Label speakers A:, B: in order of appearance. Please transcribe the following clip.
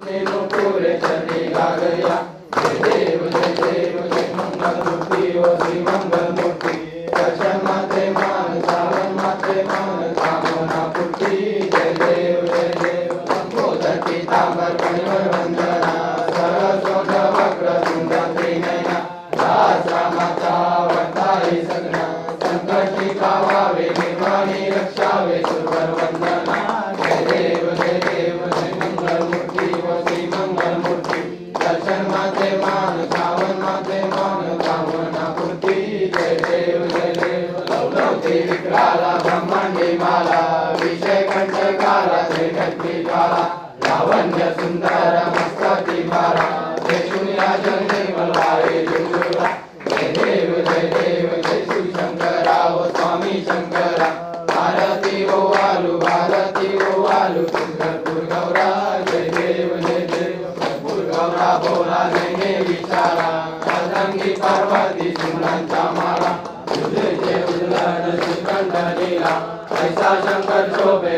A: पुरे चरणी लागया जय देव जय मंगल मूर्ती ओ श्री मंगल मूर्ती दर्शन मात्रे मान सावन मात्रे मान कामना पूर्ती जय देव लंबोदर पीतांबर कणिवर वंदना सरस्वत वक्र सुंदर त्रिनयना दास रामाचा अवतारी सगना संकटी पावावे निर्वाणी रक्षावे सुरवर वंदना जय देव जय मंगल मूर्ती ओ श्री मंगल मूर्ती दर्शन माते मान सावन माते मान कामना पूर्ती जय देव लवलवते विक्राला ब्रह्मांडी माला विषय कंठकाला त्रिकटी ज्वाला लावण्य सुंदर मस्तकी भाला जय जगदेव लाये जुजुला जय देव जय शिवशंकरा ओ स्वामी शंकरा भारती ओ आलू सुंदरपुर गौरा जय देव गौरा बोला नैने विचारा पतंगी पार्वती सुनांचा माला तुझे जे उल्लड श्रीकंठ लीला ऐसा शंकर शोभे